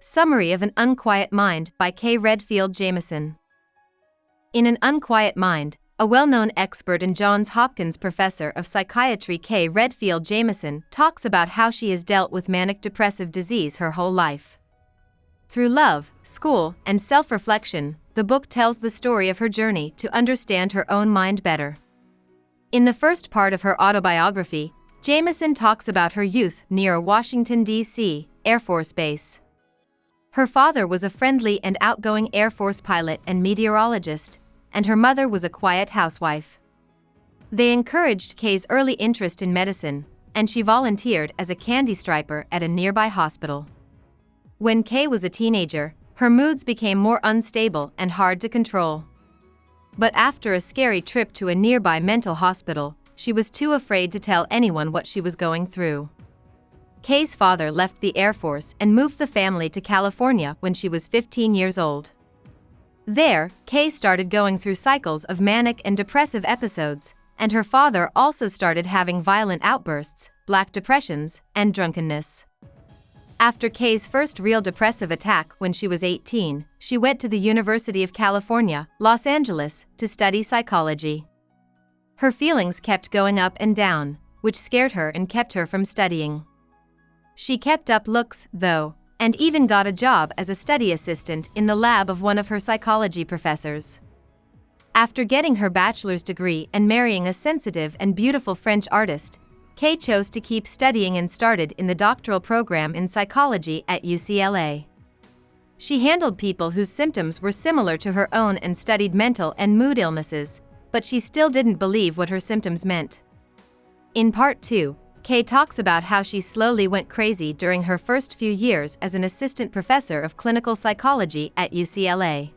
Summary of an Unquiet Mind by Redfield Jamison. In An Unquiet Mind, a well-known expert and Johns Hopkins professor of psychiatry Redfield Jamison talks about how she has dealt with manic-depressive disease her whole life. Through love, school, and self-reflection, the book tells the story of her journey to understand her own mind better. In the first part of her autobiography, Jamison talks about her youth near a Washington, D.C. Air Force Base. Her father was a friendly and outgoing Air Force pilot and meteorologist, and her mother was a quiet housewife. They encouraged Kay's early interest in medicine, and she volunteered as a candy striper at a nearby hospital. When Kay was a teenager, her moods became more unstable and hard to control. But after a scary trip to a nearby mental hospital, she was too afraid to tell anyone what she was going through. Kay's father left the Air Force and moved the family to California when she was 15 years old. There, Kay started going through cycles of manic and depressive episodes, and her father also started having violent outbursts, black depressions, and drunkenness. After Kay's first real depressive attack when she was 18, she went to the University of California, Los Angeles, to study psychology. Her feelings kept going up and down, which scared her and kept her from studying. She kept up looks, though, and even got a job as a study assistant in the lab of one of her psychology professors. After getting her bachelor's degree and marrying a sensitive and beautiful French artist, Kay chose to keep studying and started in the doctoral program in psychology at UCLA. She handled people whose symptoms were similar to her own and studied mental and mood illnesses, but she still didn't believe what her symptoms meant. In part 2, Kay talks about how she slowly went crazy during her first few years as an assistant professor of clinical psychology at UCLA.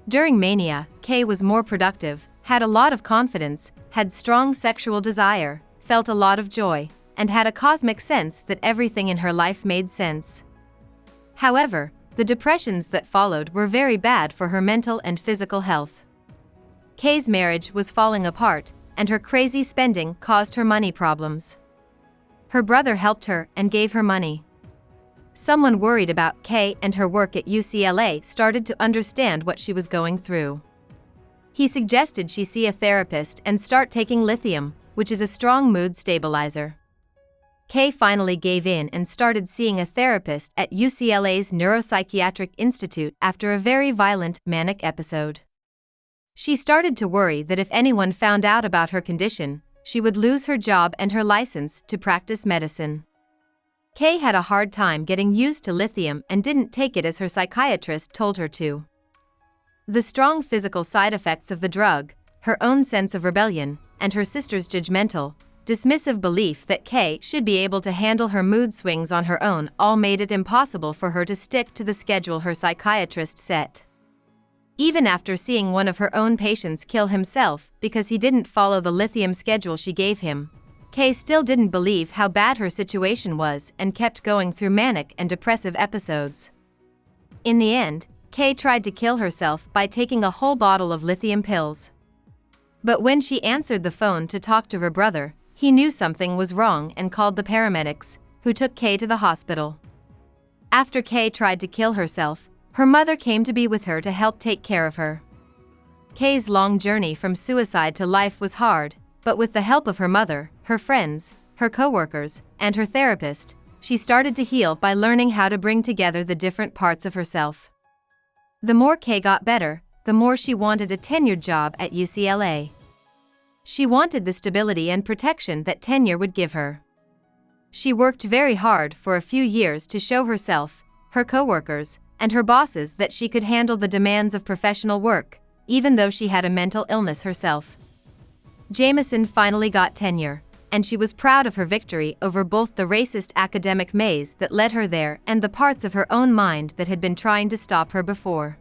During mania, Kay was more productive, had a lot of confidence, had strong sexual desire, felt a lot of joy, and had a cosmic sense that everything in her life made sense. However, the depressions that followed were very bad for her mental and physical health. Kay's marriage was falling apart, and her crazy spending caused her money problems. Her brother helped her and gave her money. Someone worried about Kay and her work at UCLA started to understand what she was going through. He suggested she see a therapist and start taking lithium, which is a strong mood stabilizer. Kay finally gave in and started seeing a therapist at UCLA's Neuropsychiatric Institute after a very violent, manic episode. She started to worry that if anyone found out about her condition, she would lose her job and her license to practice medicine. Kay had a hard time getting used to lithium and didn't take it as her psychiatrist told her to. The strong physical side effects of the drug, her own sense of rebellion, and her sister's judgmental, dismissive belief that Kay should be able to handle her mood swings on her own all made it impossible for her to stick to the schedule her psychiatrist set. Even after seeing one of her own patients kill himself because he didn't follow the lithium schedule she gave him, Kay still didn't believe how bad her situation was and kept going through manic and depressive episodes. In the end, Kay tried to kill herself by taking a whole bottle of lithium pills. But when she answered the phone to talk to her brother, he knew something was wrong and called the paramedics, who took Kay to the hospital. After Kay tried to kill herself, her mother came to be with her to help take care of her. Kay's long journey from suicide to life was hard, but with the help of her mother, her friends, her coworkers, and her therapist, she started to heal by learning how to bring together the different parts of herself. The more Kay got better, the more she wanted a tenured job at UCLA. She wanted the stability and protection that tenure would give her. She worked very hard for a few years to show herself, her coworkers, and her bosses that she could handle the demands of professional work, even though she had a mental illness herself. Jamison finally got tenure, and she was proud of her victory over both the racist academic maze that led her there and the parts of her own mind that had been trying to stop her before.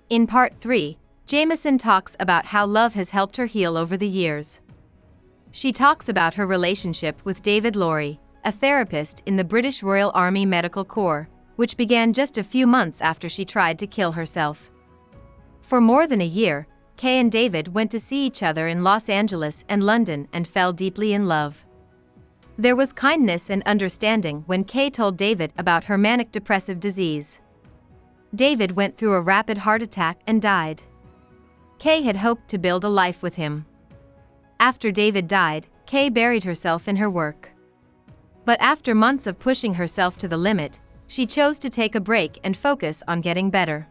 In part 3, Jamison talks about how love has helped her heal over the years. She talks about her relationship with David Laurie, a therapist in the British Royal Army Medical Corps, which began just a few months after she tried to kill herself. For more than a year, Kay and David went to see each other in Los Angeles and London and fell deeply in love. There was kindness and understanding when Kay told David about her manic depressive disease. David went through a rapid heart attack and died. Kay had hoped to build a life with him. After David died, Kay buried herself in her work. But after months of pushing herself to the limit, she chose to take a break and focus on getting better.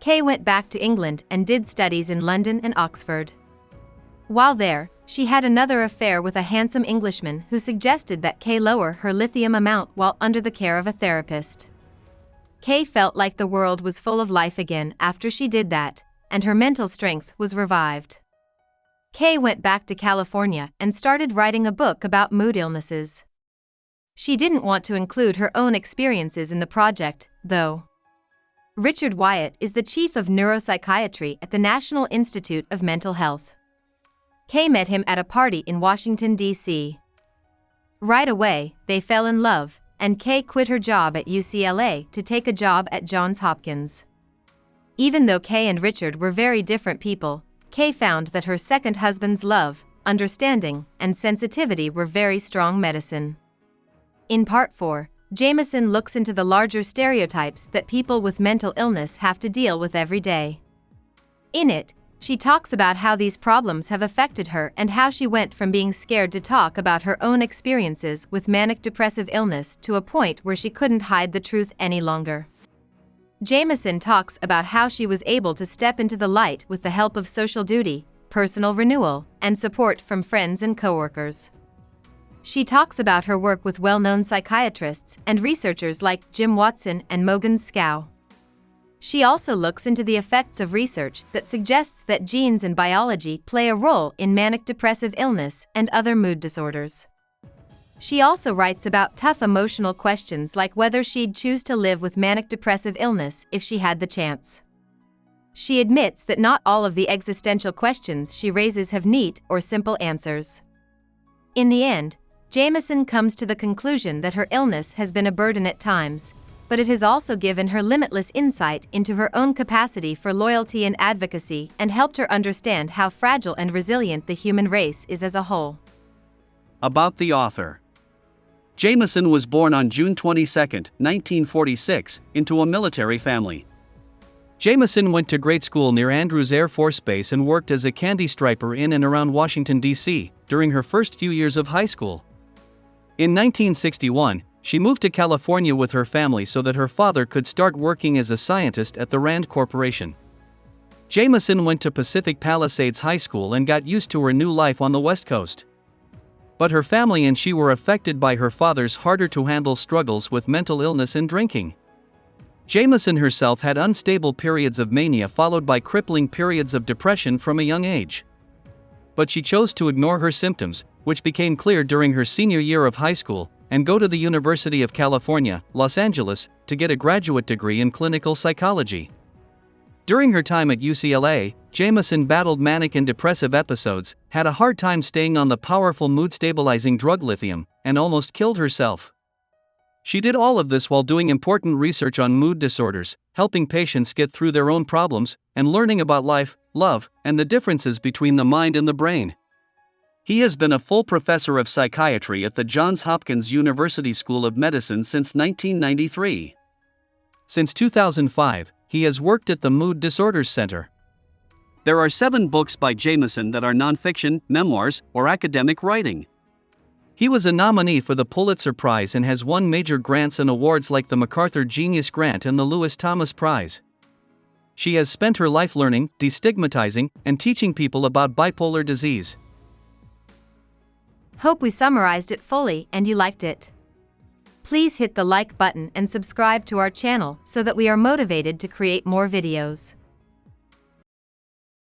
Kay went back to England and did studies in London and Oxford. While there, she had another affair with a handsome Englishman who suggested that Kay lower her lithium amount while under the care of a therapist. Kay felt like the world was full of life again after she did that, and her mental strength was revived. Kay went back to California and started writing a book about mood illnesses. She didn't want to include her own experiences in the project, though. Richard Wyatt is the chief of neuropsychiatry at the National Institute of Mental Health. Kay met him at a party in Washington, D.C. Right away, they fell in love, and Kay quit her job at UCLA to take a job at Johns Hopkins. Even though Kay and Richard were very different people, Kay found that her second husband's love, understanding, and sensitivity were very strong medicine. In Part 4, Jamison looks into the larger stereotypes that people with mental illness have to deal with every day. In it, she talks about how these problems have affected her and how she went from being scared to talk about her own experiences with manic depressive illness to a point where she couldn't hide the truth any longer. Jamison talks about how she was able to step into the light with the help of social duty, personal renewal, and support from friends and coworkers. She talks about her work with well-known psychiatrists and researchers like Jim Watson and Mogens Scow. She also looks into the effects of research that suggests that genes and biology play a role in manic depressive illness and other mood disorders. She also writes about tough emotional questions like whether she'd choose to live with manic depressive illness if she had the chance. She admits that not all of the existential questions she raises have neat or simple answers. In the end, Jamison comes to the conclusion that her illness has been a burden at times, but it has also given her limitless insight into her own capacity for loyalty and advocacy and helped her understand how fragile and resilient the human race is as a whole. About the author. Jamison was born on June 22, 1946, into a military family. Jamison went to grade school near Andrews Air Force Base and worked as a candy striper in and around Washington, D.C., during her first few years of high school. In 1961, she moved to California with her family so that her father could start working as a scientist at the Rand Corporation. Jamison went to Pacific Palisades High School and got used to her new life on the West Coast. But her family and she were affected by her father's harder-to-handle struggles with mental illness and drinking. Jamison herself had unstable periods of mania followed by crippling periods of depression from a young age. But she chose to ignore her symptoms, which became clear during her senior year of high school, and go to the University of California, Los Angeles, to get a graduate degree in clinical psychology. During her time at UCLA, Jamison battled manic and depressive episodes, had a hard time staying on the powerful mood-stabilizing drug lithium, and almost killed herself. She did all of this while doing important research on mood disorders, helping patients get through their own problems, and learning about life, love, and the differences between the mind and the brain. He has been a full professor of psychiatry at the Johns Hopkins University School of Medicine since 1993. Since 2005, he has worked at the Mood Disorders Center. There are 7 books by Jamison that are nonfiction, memoirs, or academic writing. He was a nominee for the Pulitzer Prize and has won major grants and awards like the MacArthur Genius Grant and the Lewis Thomas Prize. She has spent her life learning, destigmatizing, and teaching people about bipolar disease. Hope we summarized it fully and you liked it. Please hit the like button and subscribe to our channel so that we are motivated to create more videos.